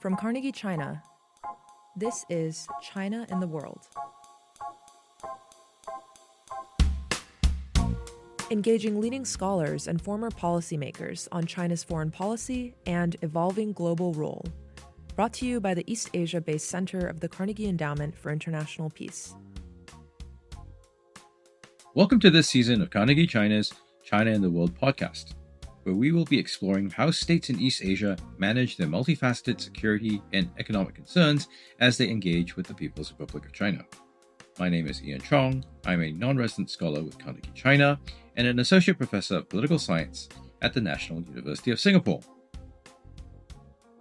From Carnegie, China, this is China in the World. Engaging leading scholars and former policymakers on China's foreign policy and evolving global role. Brought to you by the East Asia-based Center of the Carnegie Endowment for International Peace. Welcome to this season of Carnegie China's China in the World podcast, where we will be exploring how states in East Asia manage their multifaceted security and economic concerns as they engage with the People's Republic of China. My name is Ian Chong. I'm a non-resident scholar with Carnegie China and an associate professor of political science at the National University of Singapore.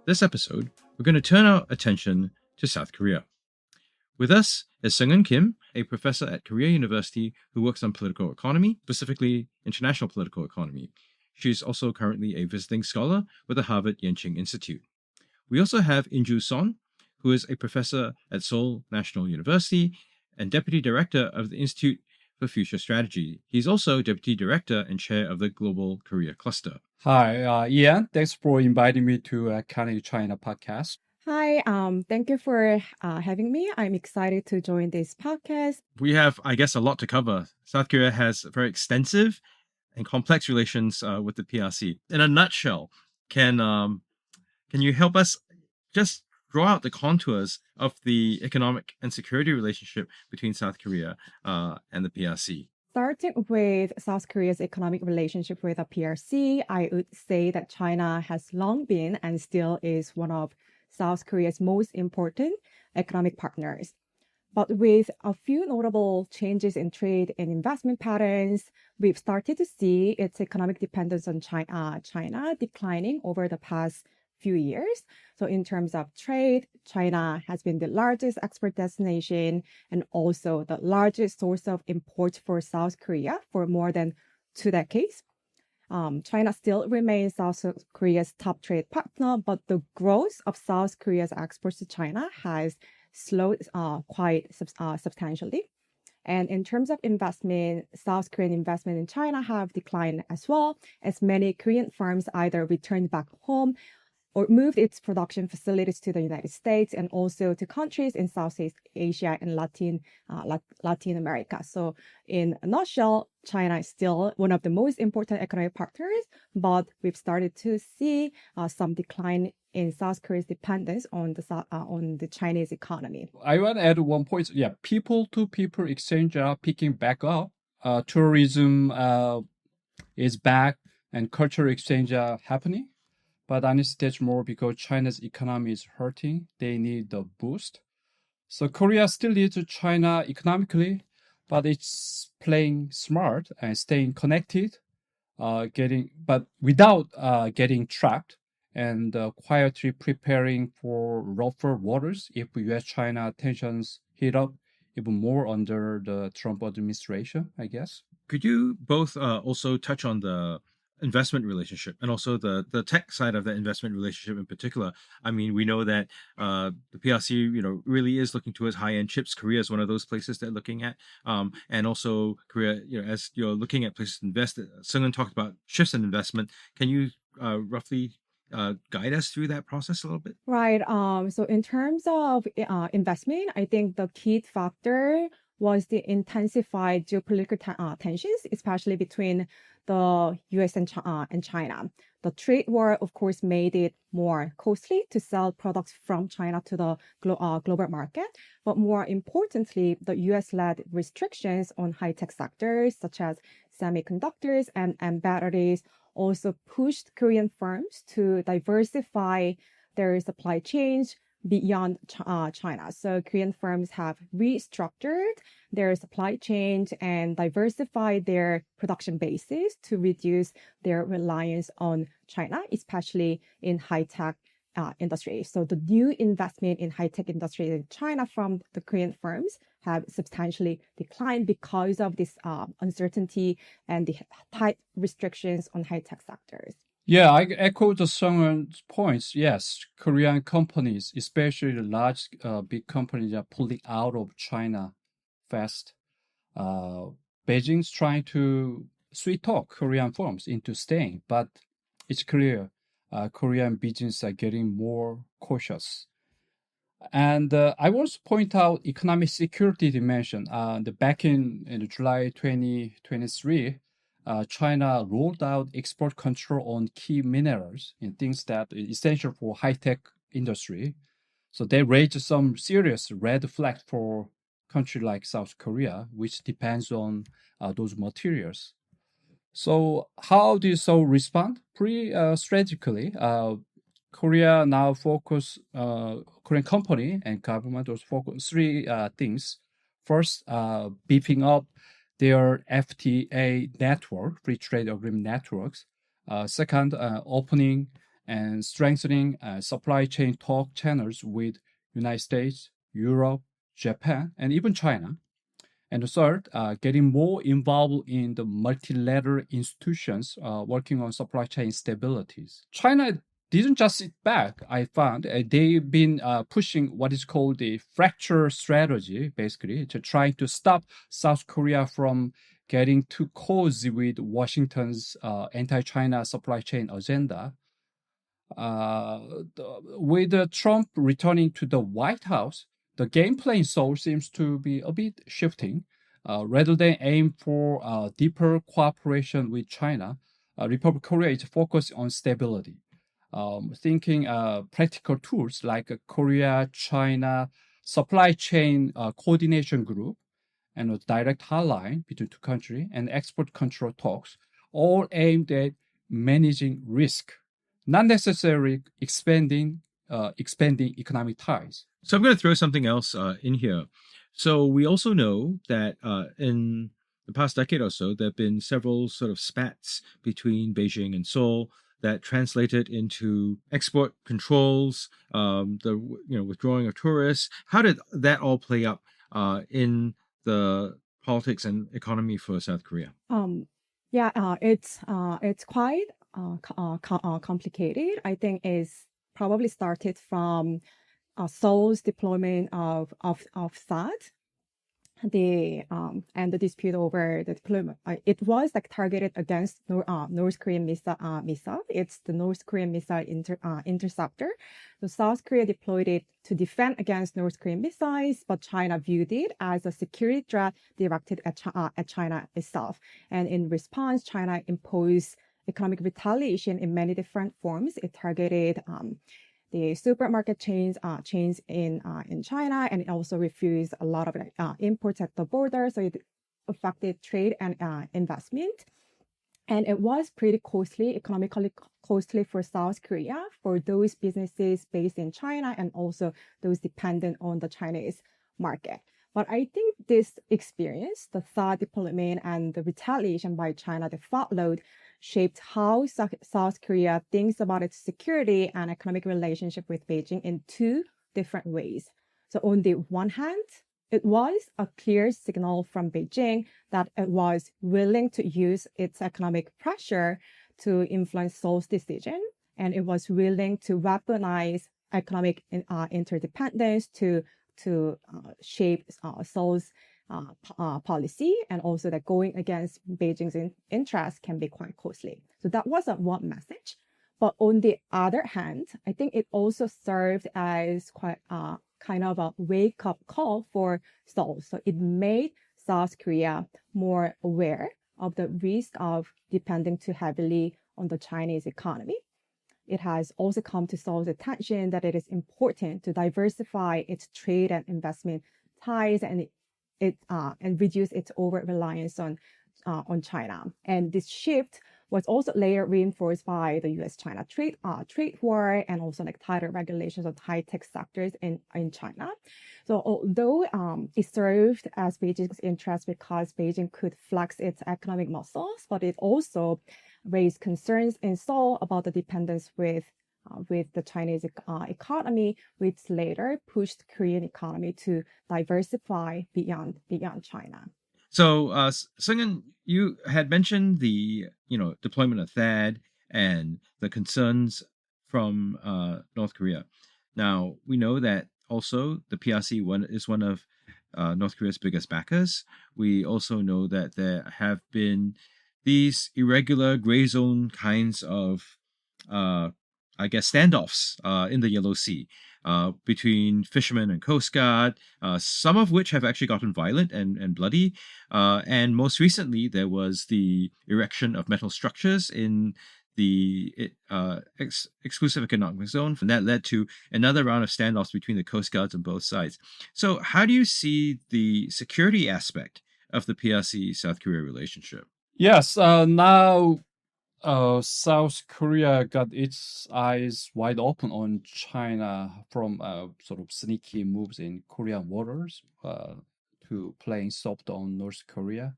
This episode, we're going to turn our attention to South Korea. With us is Sung Eun Kim, a professor at Korea University who works on political economy, specifically international political economy. She's also currently a visiting scholar with the Harvard-Yenching Institute. We also have Injoo Sohn, who is a professor at Seoul National University and deputy director of the Institute for Future Strategy. He's also deputy director and chair of the Global Korea Cluster. Hi, Ian. Thanks for inviting me to Carnegie China podcast. Hi, thank you for having me. I'm excited to join this podcast. We have, I guess, a lot to cover. South Korea has very extensive and complex relations with the PRC. In a nutshell, can you help us just draw out the contours of the economic and security relationship between South Korea and the PRC? Starting with South Korea's economic relationship with the PRC, I would say that China has long been and still is one of South Korea's most important economic partners. But with a few notable changes in trade and investment patterns, we've started to see its economic dependence on China declining over the past few years. So in terms of trade, China has been the largest export destination and also the largest source of imports for South Korea for more than 2 decades. China still remains South Korea's top trade partner, but the growth of South Korea's exports to China has slowed quite substantially. And in terms of investment, South Korean investment in China have declined as well, as many Korean firms either returned back home or moved its production facilities to the United States and also to countries in Southeast Asia and Latin America. So in a nutshell, China is still one of the most important economic partners, but we've started to see some decline in South Korea's dependence on the Chinese economy. I want to add one point. Yeah, people-to-people exchange are picking back up. Tourism is back and cultural exchange are happening. But I need to stage more because China's economy is hurting. They need the boost. So Korea still needs China economically, but it's playing smart and staying connected, but without getting trapped and quietly preparing for rougher waters if U.S.-China tensions heat up even more under the Trump administration, I guess. Could you both also touch on the investment relationship and also the tech side of that investment relationship in particular? I mean, we know that the PRC, really is looking towards high-end chips. Korea is one of those places they're looking at. And also Korea, as you're looking at places to invest, Sung Eun talked about shifts in investment. Can you roughly guide us through that process a little bit? Right. So in terms of investment, I think the key factor was the intensified geopolitical tensions, especially between the U.S. and China. The trade war, of course, made it more costly to sell products from China to the global market. But more importantly, the U.S.-led restrictions on high-tech sectors such as semiconductors and batteries also pushed Korean firms to diversify their supply chains beyond China. So Korean firms have restructured their supply chains and diversified their production bases to reduce their reliance on China, especially in high-tech industry. So the new investment in high-tech industry in China from the Korean firms have substantially declined because of this uncertainty and the tight restrictions on high-tech sectors. Yeah, I echo the Sung Eun's points. Yes, Korean companies, especially the large, big companies, are pulling out of China fast. Beijing's trying to sweet talk Korean firms into staying, but it's clear Korean business are getting more cautious. And I want to point out economic security dimension. Back in July 2023, China rolled out export control on key minerals and things that are essential for high-tech industry. So they raised some serious red flags for country like South Korea, which depends on those materials. So how do Seoul respond? Pretty strategically, Korea now focus, Korean company and government also focus three things. First, beefing up their FTA network, free trade agreement networks. Second, opening and strengthening supply chain talk channels with United States, Europe, Japan, and even China. And the third, getting more involved in the multilateral institutions working on supply chain stabilities. China didn't just sit back, I found. They've been pushing what is called the fracture strategy, basically, to try to stop South Korea from getting too cozy with Washington's anti-China supply chain agenda. With Trump returning to the White House, the game plan in Seoul seems to be a bit shifting. Rather than aim for deeper cooperation with China, Republic of Korea is focused on stability. Thinking practical tools like a Korea-China supply chain coordination group and a direct hotline between two countries and export control talks, all aimed at managing risk, not necessarily expanding economic ties. So I'm going to throw something else in here. So we also know that in the past decade or so, there have been several sort of spats between Beijing and Seoul that translated into export controls, the withdrawing of tourists. How did that all play up in the politics and economy for South Korea? It's quite complicated. I think it's probably started from Seoul's deployment of THAAD, and the dispute over the deployment. It was targeted against North Korean missile. It's the North Korean missile interceptor. So South Korea deployed it to defend against North Korean missiles, but China viewed it as a security threat directed at China itself. And in response, China imposed economic retaliation in many different forms. It targeted the supermarket chains in China, and it also refused a lot of imports at the border. So it affected trade and investment. And it was pretty costly, economically costly for South Korea, for those businesses based in China and also those dependent on the Chinese market. But I think this experience, the THAAD deployment and the retaliation by China that followed, shaped how South Korea thinks about its security and economic relationship with Beijing in two different ways. So on the one hand, it was a clear signal from Beijing that it was willing to use its economic pressure to influence Seoul's decision, and it was willing to weaponize economic interdependence to shape Seoul's policy, and also that going against Beijing's interests can be quite costly. So that was one message. But on the other hand, I think it also served as quite kind of a wake-up call for Seoul. So it made South Korea more aware of the risk of depending too heavily on the Chinese economy. It has also come to Seoul's attention that it is important to diversify its trade and investment ties and reduce its over-reliance on China. And this shift was also later reinforced by the U.S.-China trade war and also tighter regulations of high-tech sectors in China. So although it served as Beijing's interest because Beijing could flex its economic muscles, but it also raised concerns in Seoul about the dependence with the Chinese economy, which later pushed the Korean economy to diversify beyond China. So, Sung Eun, you had mentioned the deployment of THAAD and the concerns from North Korea. Now, we know that also the PRC is one of North Korea's biggest backers. We also know that there have been these irregular gray zone kinds of I guess, standoffs in the Yellow Sea between fishermen and Coast Guard, some of which have actually gotten violent and bloody. And most recently, there was the erection of metal structures in the exclusive economic zone, and that led to another round of standoffs between the Coast Guards on both sides. So how do you see the security aspect of the PRC-South Korea relationship? Yes, now South Korea got its eyes wide open on China from sort of sneaky moves in Korean waters to playing soft on North Korea.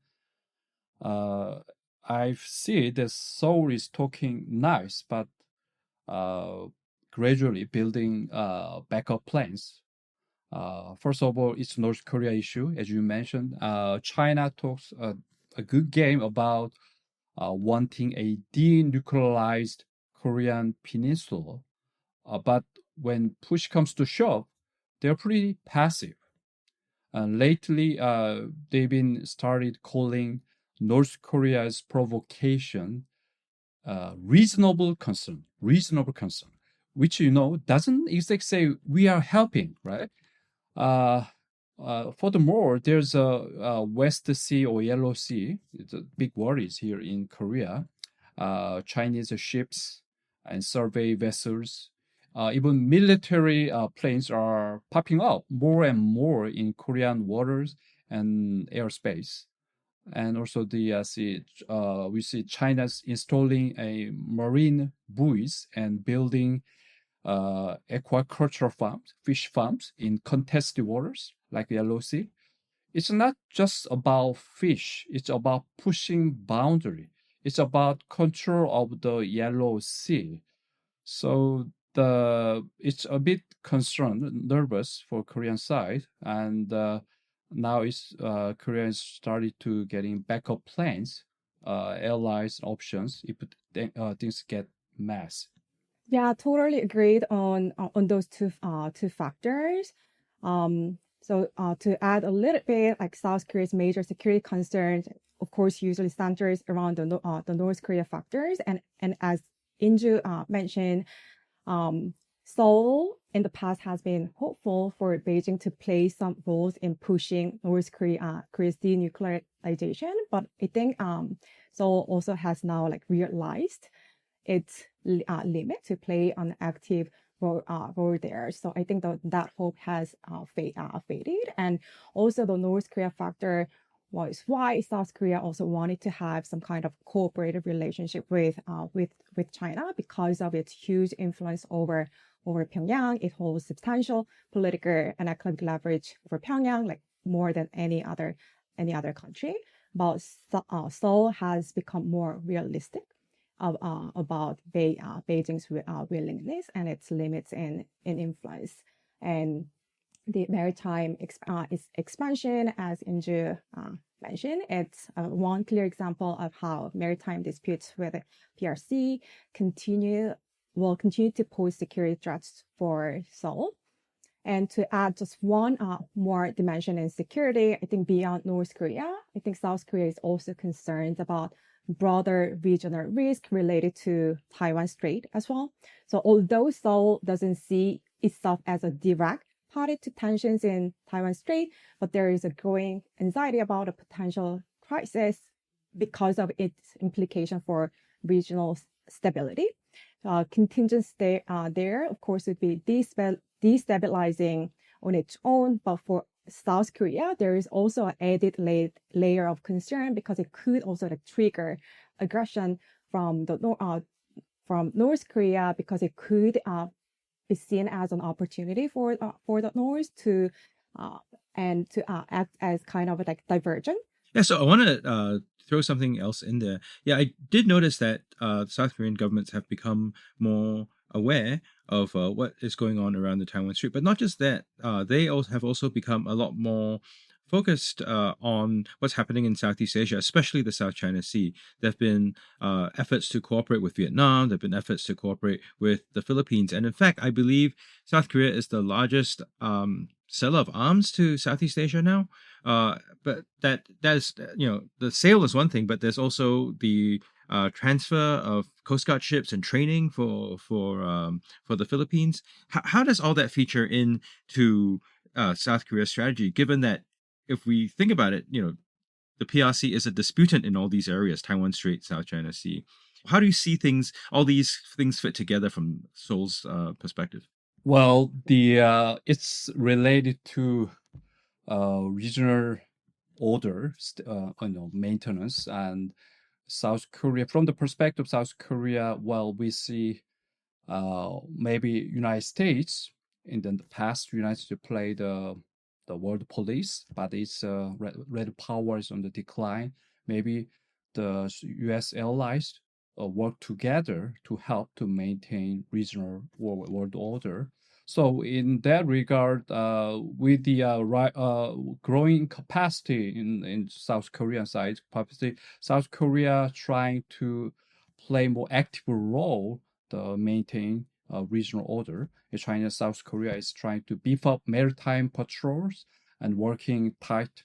I see that Seoul is talking nice, but gradually building backup plans. First of all, it's North Korea issue, as you mentioned. China talks a good game about wanting a denuclearized Korean peninsula. But when push comes to shove, they're pretty passive. Lately, they've been started calling North Korea's provocation reasonable concern, which, doesn't exactly say we are helping, right? Furthermore, there's a West Sea or Yellow Sea. It's a big worries here in Korea. Chinese ships and survey vessels, even military planes are popping up more and more in Korean waters and airspace. And also we see China's installing a marine buoys and building aquaculture farms, fish farms in contested waters like Yellow Sea. It's not just about fish. It's about pushing boundary. It's about control of the Yellow Sea. So it's a bit nervous for Korean side, and now Korea is started to getting backup plans, allies options if things get mess. Yeah, totally agreed on those two factors. So to add a little bit, like South Korea's major security concerns, of course, usually centers around the North Korea factors, and as Injoo mentioned, Seoul in the past has been hopeful for Beijing to play some roles in pushing North Korea's denuclearization, but I think Seoul also has now realized its limit to play an active role there. So I think that hope has faded, and also the North Korea factor was why South Korea also wanted to have some kind of cooperative relationship with China because of its huge influence over Pyongyang. It holds substantial political and economic leverage over Pyongyang, like more than any other country. But Seoul has become more realistic about Beijing's willingness and its limits in influence. And the maritime expansion, as Injoo mentioned, it's one clear example of how maritime disputes with PRC will continue to pose security threats for Seoul. And to add just one more dimension in security, I think beyond North Korea, I think South Korea is also concerned about broader regional risk related to Taiwan Strait as well. So although Seoul doesn't see itself as a direct party to tensions in Taiwan Strait, but there is a growing anxiety about a potential crisis because of its implication for regional stability. Contingents there, of course, would be destabilizing on its own, but for South Korea, there is also an added layer of concern because it could also trigger aggression from North Korea, because it could be seen as an opportunity for the North to act as kind of a divergent. Yeah, so I want to throw something else in there. Yeah, I did notice that South Korean governments have become more aware of what is going on around the Taiwan Strait, but not just that. They have also become a lot more focused on what's happening in Southeast Asia, especially the South China Sea. There have been efforts to cooperate with Vietnam. There have been efforts to cooperate with the Philippines. And in fact, I believe South Korea is the largest seller of arms to Southeast Asia now. But that is, the sale is one thing, but there's also the transfer of Coast Guard ships and training for the Philippines. How does all that feature into South Korea's strategy, given that if we think about it, the PRC is a disputant in all these areas, Taiwan Strait, South China Sea. How do you see all these things fit together from Seoul's perspective? Well, it's related to regional order, maintenance, and South Korea. From the perspective of South Korea, well, we see maybe United States in the past. United States played the world police, but its red power is on the decline. Maybe the U.S. allies work together to help to maintain regional world order. So in that regard, with the growing capacity in South Korean side, South Korea trying to play more active role to maintain regional order. China, South Korea is trying to beef up maritime patrols and working tight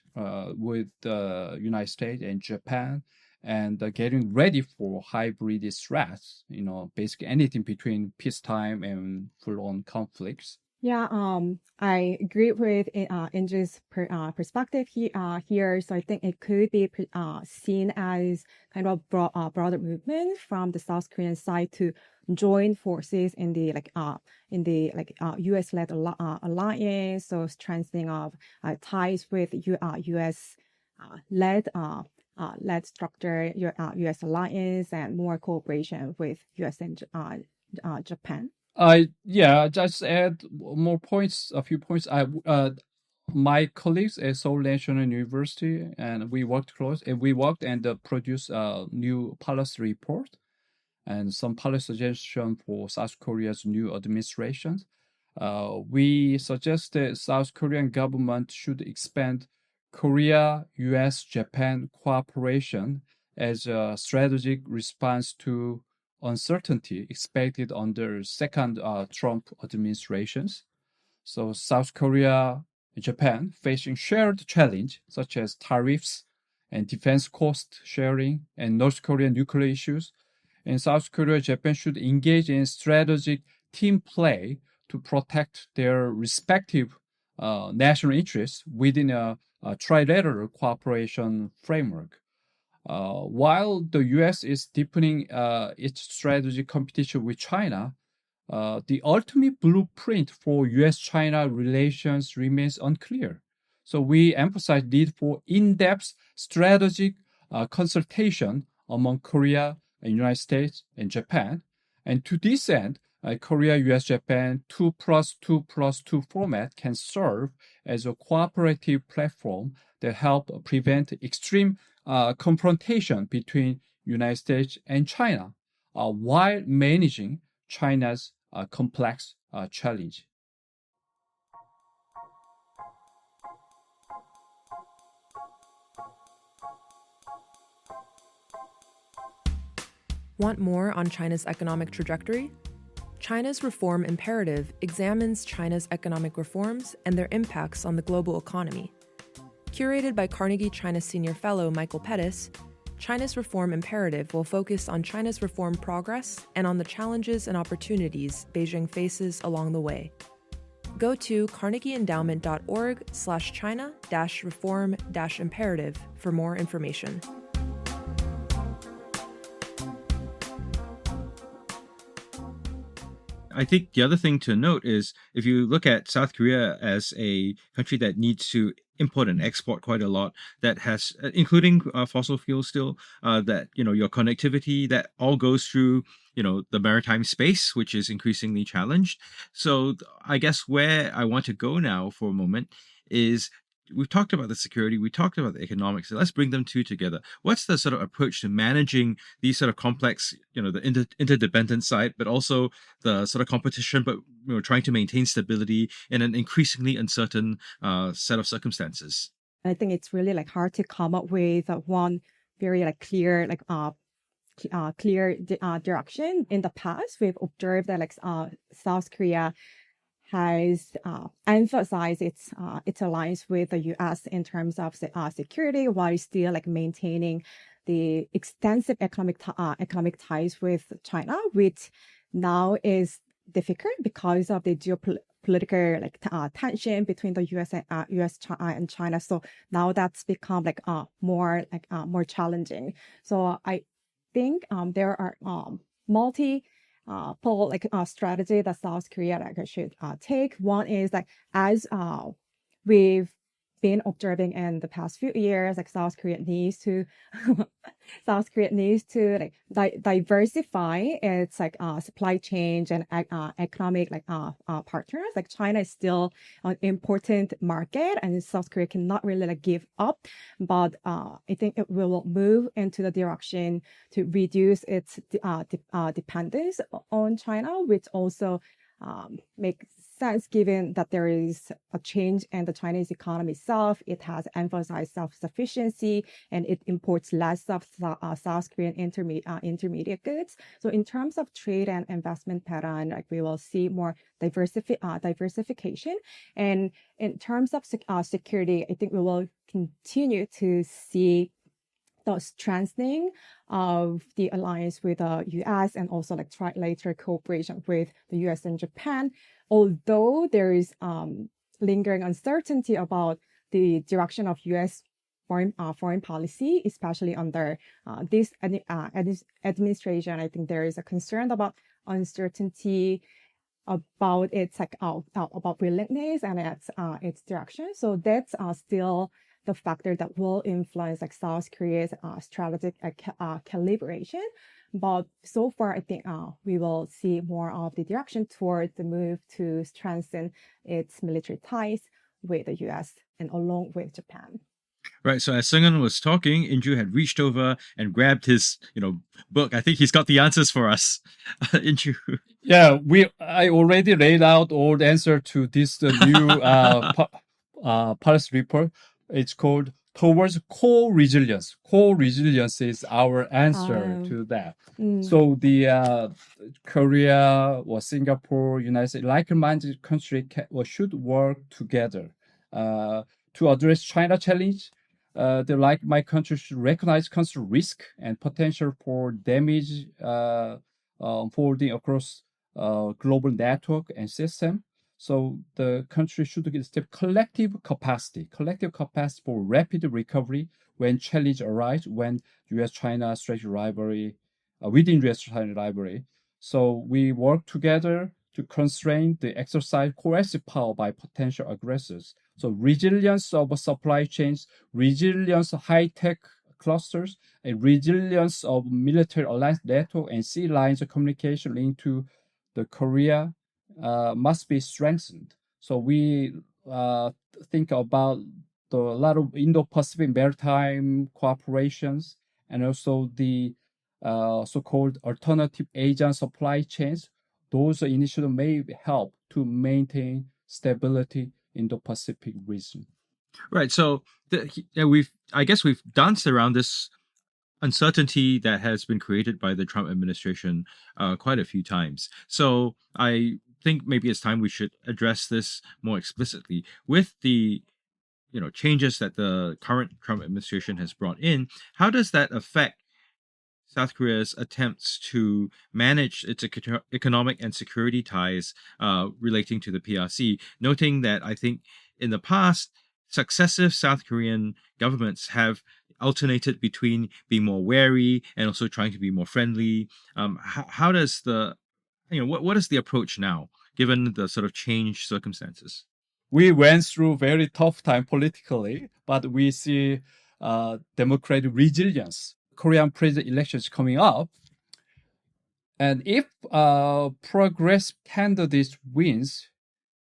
with the United States and Japan, and getting ready for hybrid threats, basically anything between peacetime and full-on conflicts. Yeah, I agree with Injoo's perspective here. So I think it could be seen as kind of a broader movement from the South Korean side to join forces in the U.S.-led alliance, so strengthening of ties with U.S. led structure, U.S. alliance, and more cooperation with U.S. and Japan. Just add more points, a few points. My colleagues at Seoul National University, and we worked and produced a new policy report and some policy suggestions for South Korea's new administration. We suggested South Korean government should expand Korea, U.S., Japan cooperation as a strategic response to uncertainty expected under second Trump administrations. So South Korea and Japan facing shared challenge such as tariffs and defense cost sharing and North Korean nuclear issues. And South Korea and Japan should engage in strategic team play to protect their respective national interests within a trilateral cooperation framework. While the U.S. is deepening its strategic competition with China, the ultimate blueprint for U.S.-China relations remains unclear. So we emphasize need for in-depth strategic consultation among Korea and United States and Japan. And to this end, Korea, U.S., Japan 2+2+2 format can serve as a cooperative platform that help prevent extreme confrontation between United States and China while managing China's complex challenge. Want more on China's economic trajectory? China's Reform Imperative examines China's economic reforms and their impacts on the global economy. Curated by Carnegie China Senior Fellow Michael Pettis, China's Reform Imperative will focus on China's reform progress and on the challenges and opportunities Beijing faces along the way. Go to carnegieendowment.org/China-reform-imperative for more information. I think the other thing to note is if you look at South Korea as a country that needs to import and export quite a lot, that has, including fossil fuels still, that, your connectivity, that all goes through, the maritime space, which is increasingly challenged. So I guess where I want to go now for a moment is, we've talked about the security, we talked about the economics, so let's bring them two together. What's the sort of approach to managing these sort of complex, the interdependent side, but also the sort of competition, but trying to maintain stability in an increasingly uncertain set of circumstances? I think it's really hard to come up with one very clear direction. In the past, we've observed that South Korea has emphasized its alliance with the U.S. in terms of security, while still maintaining the extensive economic ties with China, which now is difficult because of the geopolitical tension between the U.S. and China. So now that's become more challenging. So I think there are multiple strategy that South Korea should take. One is as we've been observing in the past few years, South Korea needs to diversify its supply chain and economic partners. China is still an important market, and South Korea cannot really give up. But I think it will move into the direction to reduce its dependence on China, which also makes sense given that there is a change in the Chinese economy itself. It has emphasized self-sufficiency, and it imports less of South Korean intermediate goods. So in terms of trade and investment pattern, we will see more diversification. And in terms of security, I think we will continue to see the strengthening of the alliance with the U.S. and also trilateral cooperation with the U.S. and Japan. Although there is lingering uncertainty about the direction of U.S. foreign policy, especially under this administration, I think there is a concern about uncertainty about its about willingness and its direction. So that's still the factor that will influence South Korea's strategic calibration. But so far, I think we will see more of the direction towards the move to strengthen its military ties with the U.S. and along with Japan. Right. So as Sung Eun was talking, Injoo had reached over and grabbed his, book. I think he's got the answers for us. Injoo. Yeah, I already laid out all the answer to this new policy report. It's called Towards Core Resilience. Core resilience is our answer to that. So the Korea or Singapore, United States, like-minded country should work together to address China challenge. The like-minded countries should recognize country risk and potential for damage unfolding across global network and system. So the country should establish collective capacity for rapid recovery when challenge arise, when U.S.-China strategic rivalry, within U.S.-China rivalry. So we work together to constrain the exercise coercive power by potential aggressors. So resilience of supply chains, resilience of high-tech clusters, and resilience of military alliance network and sea lines of communication linked to the Korea must be strengthened. So we think about a lot of Indo-Pacific maritime cooperations and also the so-called alternative Asian supply chains. Those initiatives may help to maintain stability in the Pacific region. Right. So I guess we've danced around this uncertainty that has been created by the Trump administration quite a few times. So I think maybe it's time we should address this more explicitly with the changes that the current Trump administration has brought in. How does that affect South Korea's attempts to manage its economic and security ties relating to the PRC, noting that I think in the past, successive South Korean governments have alternated between being more wary and also trying to be more friendly. How does what is the approach now, given the sort of changed circumstances? We went through very tough time politically, but we see democratic resilience. Korean president elections coming up. And if progressive candidates wins,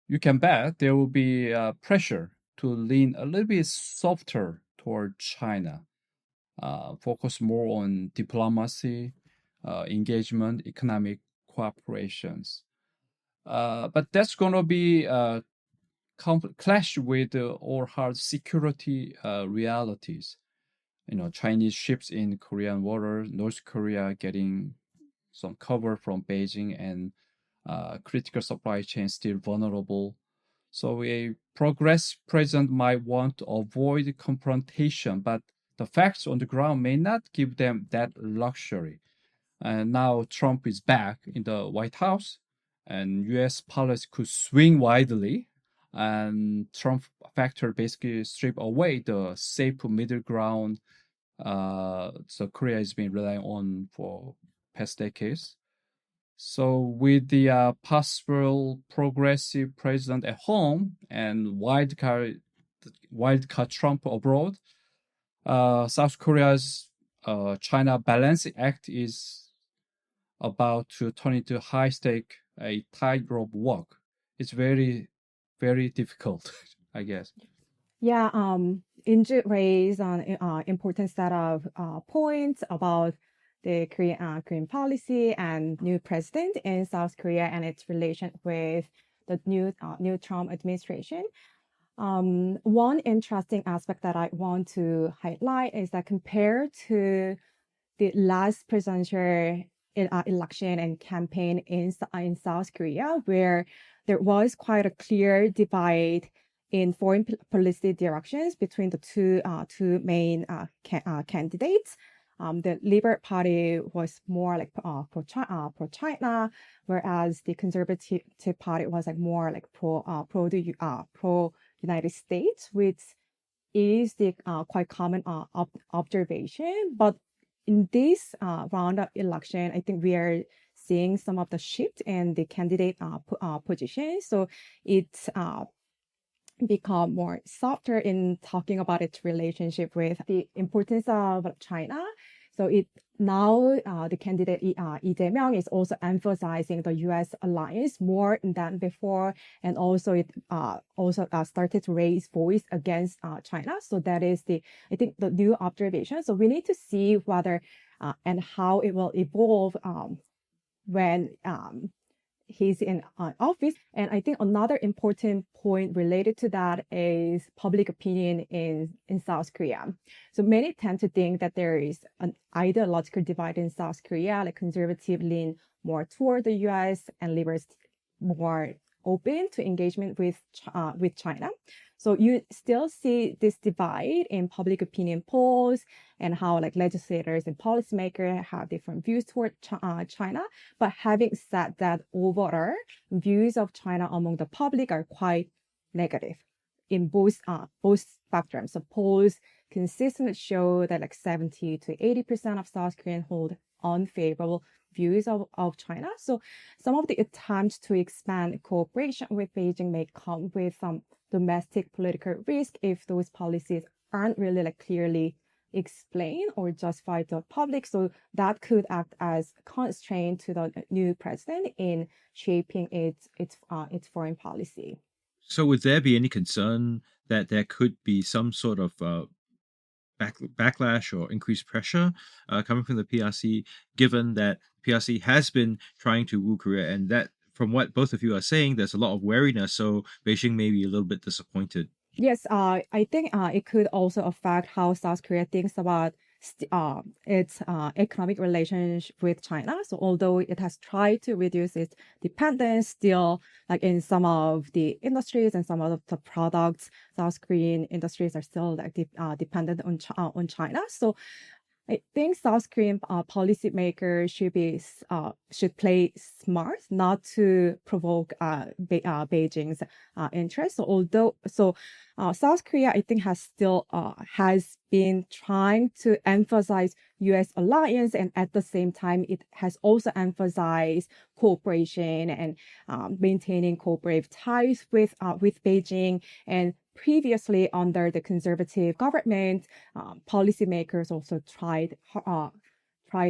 you can bet there will be pressure to lean a little bit softer toward China, focus more on diplomacy, engagement, economic cooperations. But that's going to be clash with all hard security realities. Chinese ships in Korean waters, North Korea getting some cover from Beijing, and critical supply chain still vulnerable. So a progressive president might want to avoid confrontation, but the facts on the ground may not give them that luxury. And now Trump is back in the White House, and U.S. policy could swing widely, and Trump factor basically strip away the safe middle ground so Korea has been relying on for past decades. So with the possible progressive president at home and wildcard Trump abroad, South Korea's China Balancing Act is about to turn into high-stake a tightrope walk. It's very, very difficult, I guess. Yeah, Injoo raised an important set of points about the Korean policy and new president in South Korea and its relation with the new Trump administration. One interesting aspect that I want to highlight is that compared to the last presidential election and campaign in South Korea, where there was quite a clear divide in foreign policy directions between the two main candidates. The Liberal Party was more like pro-China, whereas the Conservative Party was like more like pro United States, which is the quite common observation. But in this round of election, I think we are seeing some of the shift in the candidate position. So it's become more softer in talking about its relationship with the importance of China. So it now the candidate Lee Jae-myung is also emphasizing the U.S. alliance more than before, and also it started to raise voice against China. So that is I think the new observation. So we need to see whether and how it will evolve when he's in office. And I think another important point related to that is public opinion in South Korea. So many tend to think that there is an ideological divide in South Korea, like conservative lean more toward the US and liberals more open to engagement with China. So you still see this divide in public opinion polls and how like legislators and policymakers have different views toward China. But having said that, overall views of China among the public are quite negative in both spectrums. So polls consistently show that like 70 to 80% of South Koreans hold unfavorable views of China. So some of the attempts to expand cooperation with Beijing may come with some domestic political risk if those policies aren't really like clearly explained or justified to the public. So that could act as a constraint to the new president in shaping its foreign policy. So would there be any concern that there could be some sort of backlash or increased pressure coming from the PRC, given that PRC has been trying to woo Korea, and that from what both of you are saying, there's a lot of wariness, so Beijing may be a little bit disappointed? Yes, I think it could also affect how South Korea thinks about its economic relationship with China. So although it has tried to reduce its dependence, still like in some of the industries and some of the products, South Korean industries are still like dependent on China. So I think South Korean policymakers should play smart, not to provoke Beijing's interest. So South Korea, I think, has been trying to emphasize U.S. alliance, and at the same time, it has also emphasized cooperation and maintaining cooperative ties with Beijing. And previously, under the conservative government, policymakers also tried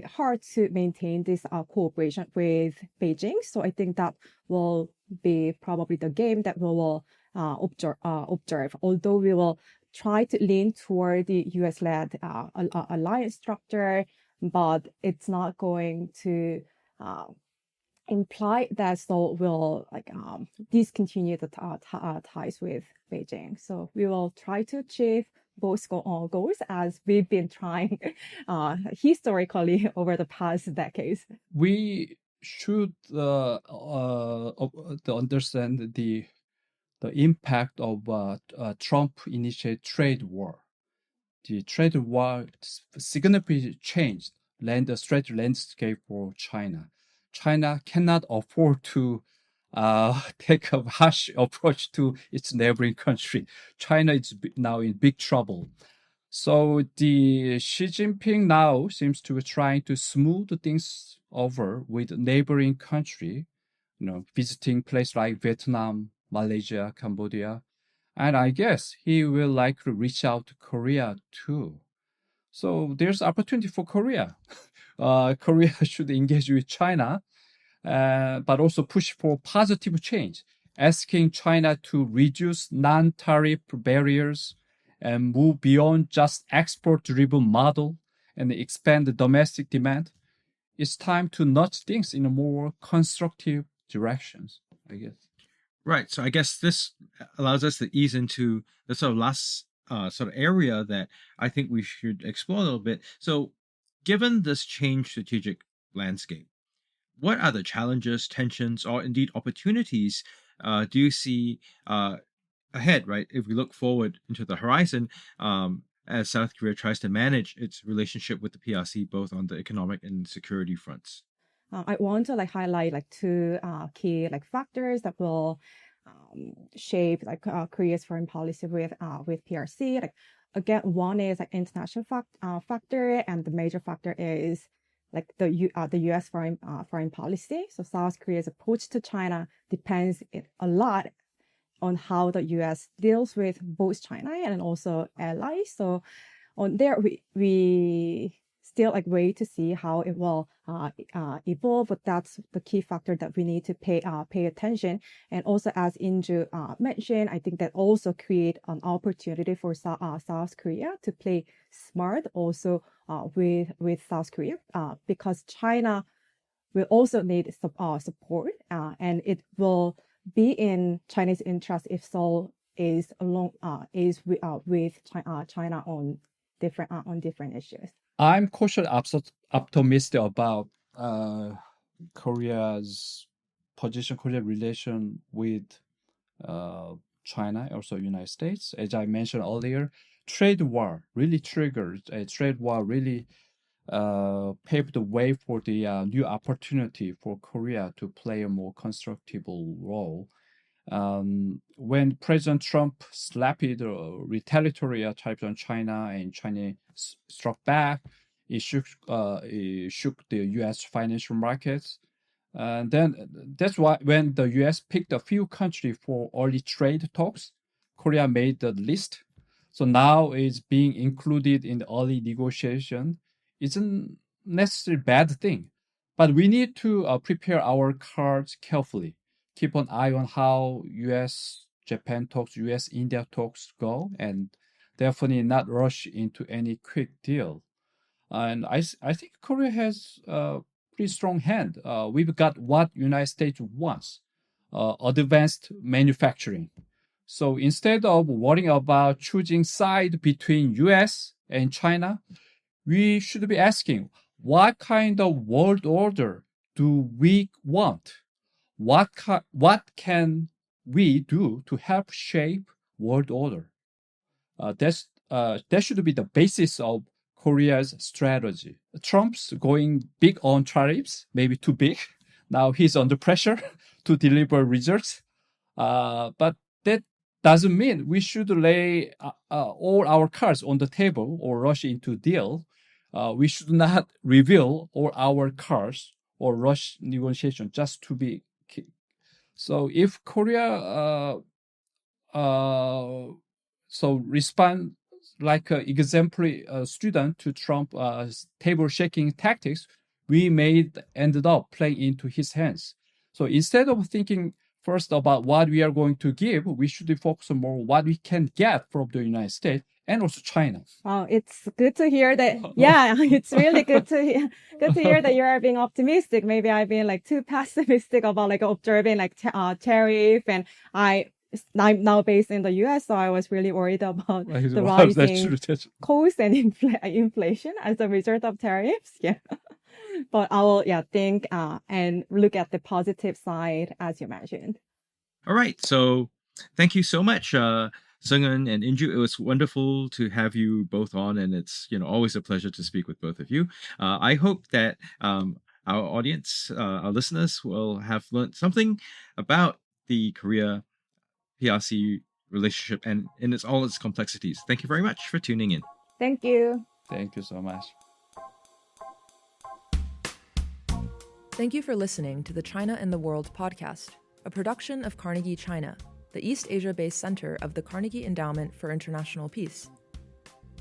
hard to maintain this cooperation with Beijing. So I think that will be probably the game that we will observe. Although we will try to lean toward the U.S.-led alliance structure, but it's not going to imply that Seoul will discontinue the ties with Beijing. So we will try to achieve both goals as we've been trying historically over the past decades. We should understand the impact of Trump-initiated trade war. the trade war significantly changed the trade landscape for China. China cannot afford to take a harsh approach to its neighboring country. China is now in big trouble. So the Xi Jinping now seems to be trying to smooth things over with neighboring country, visiting places like Vietnam, Malaysia, Cambodia. And I guess he will likely reach out to Korea too. So there's opportunity for Korea. Korea should engage with China, but also push for positive change, asking China to reduce non-tariff barriers and move beyond just export-driven model and expand the domestic demand. It's time to nudge things in a more constructive directions, I guess. Right. So I guess this allows us to ease into the sort of last sort of area that I think we should explore a little bit. So given this changed strategic landscape, what are the challenges, tensions, or indeed opportunities do you see ahead, right? If we look forward into the horizon, as South Korea tries to manage its relationship with the PRC, both on the economic and security fronts. I want to highlight two key factors that will shape Korea's foreign policy with PRC. Again, one is international factor, and the major factor is the U.S. foreign policy. So South Korea's approach to China depends a lot on how the U.S. deals with both China and also allies. So on there, we still wait to see how it will evolve, but that's the key factor that we need to pay attention. And also, as Injoo mentioned, I think that also create an opportunity for South Korea to play smart also with South Korea, because China will also need support, and it will be in China's interest if Seoul is with China on different issues. I'm cautiously optimistic about Korea's position, Korea's relation with China, also United States. As I mentioned earlier, trade war really triggered. A trade war really paved the way for the new opportunity for Korea to play a more constructive role. When President Trump slapped retaliatory tariffs on China and China struck back, it shook the U.S. financial markets. And then that's why when the U.S. picked a few countries for early trade talks, Korea made the list. So now it's being included in the early negotiation. Isn't necessarily a bad thing, but we need to prepare our cards carefully. Keep an eye on how U.S.-Japan talks, U.S.-India talks go, and definitely not rush into any quick deal. And I think Korea has a pretty strong hand. We've got what United States wants, advanced manufacturing. So instead of worrying about choosing side between U.S. and China, we should be asking, what kind of world order do we want? What can we do to help shape world order? That should be the basis of Korea's strategy. Trump's going big on tariffs, maybe too big. Now he's under pressure to deliver results. But that doesn't mean we should lay all our cards on the table or rush into deal. We should not reveal all our cards or rush negotiation just to be. So if Korea respond like an exemplary student to Trump table shaking tactics, we may ended up playing into his hands. So instead of thinking first about what we are going to give, we should focus on more what we can get from the United States and also China. Wow, it's good to hear that. Yeah, it's really good to hear that you are being optimistic. Maybe I've been too pessimistic about observing tariff, and I'm now based in the US, so I was really worried about the rising cost and inflation as a result of tariffs. Yeah. But I will think and look at the positive side as you mentioned. All right. So thank you so much. Sung Eun and Injoo, it was wonderful to have you both on, and it's always a pleasure to speak with both of you. I hope that our audience, our listeners, will have learned something about the Korea PRC relationship and in all its complexities. Thank you very much for tuning in. Thank you. Thank you so much. Thank you for listening to the China and the World podcast, a production of Carnegie China, the East Asia-based center of the Carnegie Endowment for International Peace.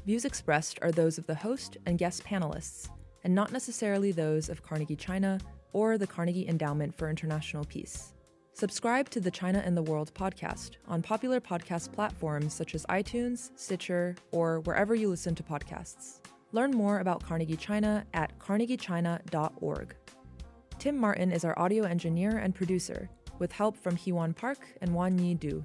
Views expressed are those of the host and guest panelists, and not necessarily those of Carnegie China or the Carnegie Endowment for International Peace. Subscribe to the China and the World podcast on popular podcast platforms such as iTunes, Stitcher, or wherever you listen to podcasts. Learn more about Carnegie China at carnegiechina.org. Tim Martin is our audio engineer and producer, with help from Hee-Won Park and Wan Yi Du.